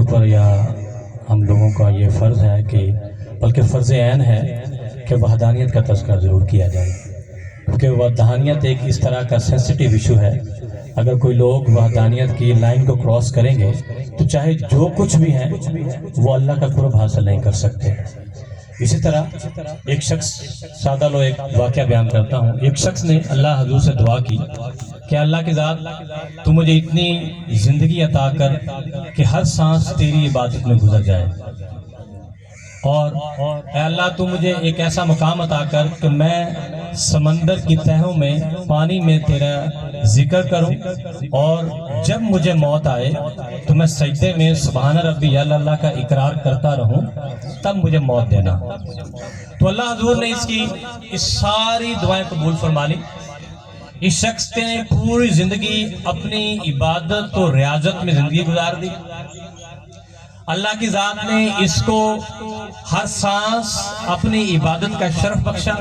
اوپر یا ہم لوگوں کا یہ فرض ہے کہ بلکہ فرض عین ہے کہ وحدانیت کا تذکرہ ضرور کیا جائے، کیونکہ وحدانیت ایک اس طرح کا سینسٹیو ایشو ہے۔ اگر کوئی لوگ وحدانیت کی لائن کو کراس کریں گے تو چاہے جو کچھ بھی ہیں وہ اللہ کا قرب حاصل نہیں کر سکتے۔ اسی طرح ایک شخص، سادہ لو ایک واقعہ بیان کرتا ہوں، ایک شخص نے اللہ حضور سے دعا کی کہ اللہ کی ذات تو مجھے اتنی زندگی عطا کر کہ ہر سانس تیری عبادت میں گزر جائے، اور اے اللہ تو مجھے ایک ایسا مقام عطا کر کہ میں سمندر کی تہوں میں پانی میں تیرا ذکر کروں، اور جب مجھے موت آئے تو میں سجدے میں سبحان ربی اللہ کا اقرار کرتا رہوں، تب مجھے موت دینا۔ تو اللہ حضور نے اس ساری دعائیں قبول فرما لی۔ اس شخص نے پوری زندگی اپنی عبادت و ریاضت میں زندگی گزار دی۔ اللہ کی ذات نے اس کو ہر سانس اپنی عبادت کا شرف بخشا۔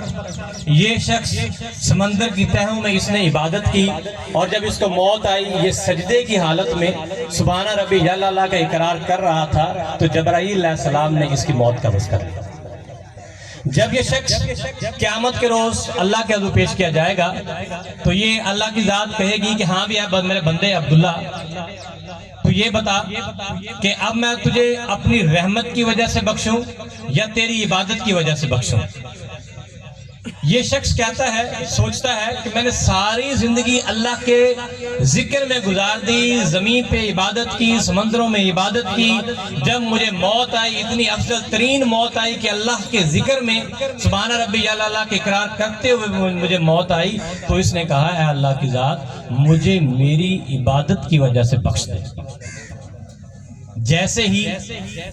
یہ شخص سمندر کی تہوں میں اس نے عبادت کی، اور جب اس کو موت آئی یہ سجدے کی حالت میں سبحان ربی اللہ کا اقرار کر رہا تھا، تو جبرائیل علیہ السلام نے اس کی موت کا بس کر لیا۔ جب یہ شخص قیامت کے روز اللہ کے حضور پیش کیا جائے گا تو یہ اللہ کی ذات کہے گی کہ ہاں بھی میرے بندے عبداللہ، تو یہ بتا کہ اب میں تجھے اپنی رحمت کی وجہ سے بخشوں یا تیری عبادت کی وجہ سے بخشوں؟ یہ شخص کہتا ہے، سوچتا ہے کہ میں نے ساری زندگی اللہ کے ذکر میں گزار دی، زمین پہ عبادت کی، سمندروں میں عبادت کی، جب مجھے موت آئی، اتنی افضل ترین موت آئی کہ اللہ کے ذکر میں سبحان ربی اللہ کے اقرار کرتے ہوئے مجھے موت آئی، تو اس نے کہا اے اللہ کی ذات مجھے میری عبادت کی وجہ سے بخش دے۔ جیسے ہی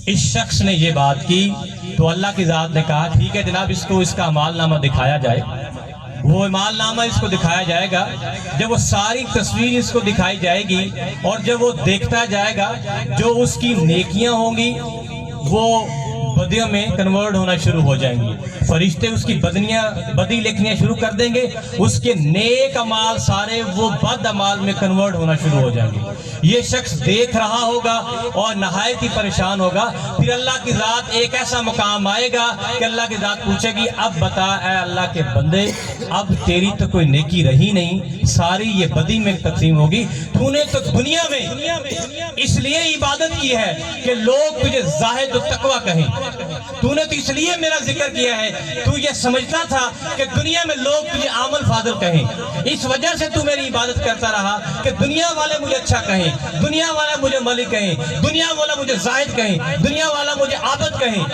اس شخص نے یہ بات کی تو اللہ کی ذات نے کہا ٹھیک ہے جناب، اس کو اس کا اعمال نامہ دکھایا جائے۔ وہ اعمال نامہ اس کو دکھایا جائے گا، جب وہ ساری تصویر اس کو دکھائی جائے گی اور جب وہ دیکھتا جائے گا جو اس کی نیکیاں ہوں گی وہ بدیوں میں کنورٹ ہونا شروع ہو جائیں گی، فرشتے اس کی بدی لکھنیاں شروع کر دیں گے، اس کے نیک اعمال سارے وہ بد اعمال میں کنورٹ ہونا شروع ہو جائیں گے۔ یہ شخص دیکھ رہا ہوگا اور نہایت ہی پریشان ہوگا۔ پھر اللہ کی ذات ایک ایسا مقام آئے گا کہ اللہ کی ذات پوچھے گی اب بتا اے اللہ کے بندے، اب تیری تو کوئی نیکی رہی نہیں، ساری یہ بدی میں تقسیم ہوگی، تو نے تو دنیا میں اس لیے عبادت کی ہے کہ لوگ تجھے زاہد و تقوی کہیں، تو نے تو اس لیے میرا ذکر کیا ہے، تو یہ سمجھتا تھا کہ دنیا میں لوگ تجھے عامل فاضل کہیں، اس وجہ سے تو میری عبادت کرتا رہا کہ دنیا والے مجھے اچھا کہیں، دنیا والا مجھے ملک کہیں، دنیا والا مجھے زاہد کہیں، دنیا والا مجھے عابد کہیں۔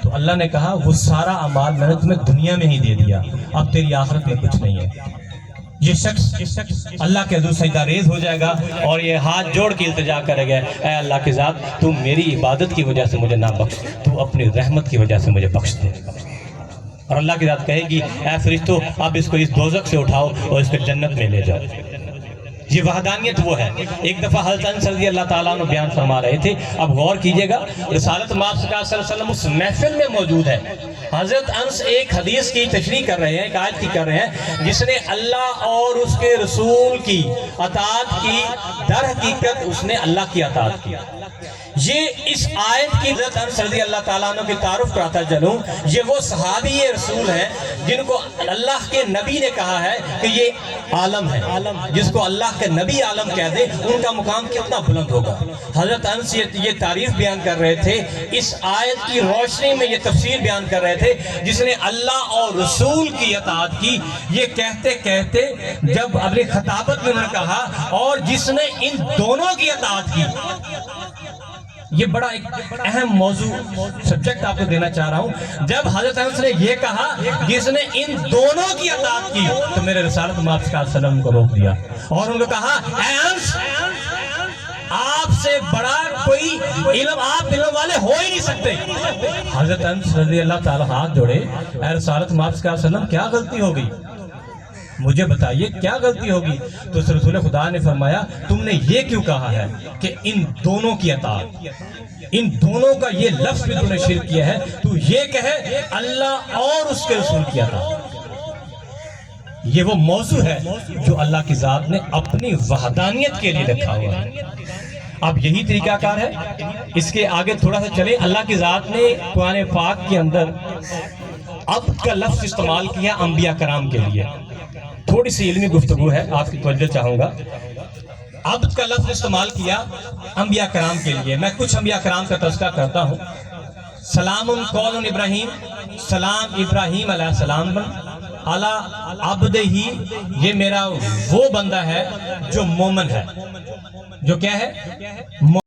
تو اللہ نے کہا وہ سارا اعمال میں نے تمہیں دنیا میں ہی دے دیا، اب تیری آخرت میں کچھ نہیں ہے۔ یہ شخص اللہ کے حضور سجدہ ریز ہو جائے گا اور یہ ہاتھ جوڑ کے التجا کرے گا اے اللہ کی ذات تو میری عبادت کی وجہ سے مجھے نہ بخش، تو اپنی رحمت کی وجہ سے مجھے بخش دے۔ اور اللہ کی ذات کہے گی اے فرشتو اب اس کو اس دوزخ سے اٹھاؤ اور اس کو جنت میں لے جاؤ۔ یہ وحدانیت وہ ہے۔ ایک دفعہ حضرت انس رضی اللہ تعالیٰ عنہ بیان فرما رہے تھے، اب غور کیجئے گا، رسالت مآب صلی اللہ علیہ وسلم اس محفل میں موجود ہے۔ حضرت انس ایک حدیث کی تشریح کر رہے ہیں، ایک آیت کی کر رہے ہیں جس نے اللہ اور اس کے رسول کی اطاعت کی، در حقیقت اس نے اللہ کی اطاعت کی۔ یہ اس آیت کی حضرت انس رضی اللہ تعالیٰ عنہ کی تعارف کراتا چلوں، یہ وہ صحابی رسول ہیں جن کو اللہ کے نبی نے کہا ہے کہ یہ عالم ہے، جس کو اللہ کے نبی عالم کہہ دے ان کا مقام کتنا بلند ہوگا۔ حضرت انس یہ تعریف بیان کر رہے تھے، اس آیت کی روشنی میں یہ تفسیر بیان کر رہے تھے، جس نے اللہ اور رسول کی اطاعت کی، یہ کہتے کہتے جب اپنی خطابت میں انہوں نے کہا اور جس نے ان دونوں کی اطاعت کی، یہ بڑا ایک اہم موضوع سبجیکٹ آپ کو دینا چاہ رہا ہوں۔ جب حضرت انس نے یہ کہا جس نے ان دونوں کی اطاعت کی، تو میرے رسالت مآب صلی اللہ علیہ وسلم کو روک دیا اور ان کو کہا اے انس، آپ سے بڑا کوئی علم، آپ علم والے ہو ہی نہیں سکتے۔ حضرت انس رضی اللہ تعالیٰ ہاتھ جوڑے، اے رسالت مآب صلی اللہ علیہ وسلم کیا غلطی ہو گئی، مجھے بتائیے کیا غلطی ہوگی؟ تو اس رسول خدا نے فرمایا تم نے یہ کیوں کہا ہے کہ ان دونوں کی اطاعت، ان دونوں کا یہ لفظ بھی تم نے شرک کیا ہے، تو یہ کہے اللہ اور اس کے رسول کی اطاعت۔ یہ وہ موضوع ہے جو اللہ کی ذات نے اپنی وحدانیت کے لیے رکھا ہوا ہے۔ اب یہی طریقہ کار ہے. اس کے آگے تھوڑا سا چلے. اللہ کی ذات نے قرآن پاک کے اندر عبد کا لفظ استعمال کیا انبیاء کرام کے لیے. تھوڑی سی علمی گفتگو ہے, آپ کی توجہ چاہوں گا. عبد کا لفظ استعمال کیا انبیاء کرام کے لیے. میں کچھ انبیاء کرام کا تذکرہ کرتا ہوں. سلام قول ابراہیم, سلام ابراہیم علیہ السلام علی عبد ہی, یہ میرا وہ بندہ ہے جو مومن ہے. جو کیا ہے؟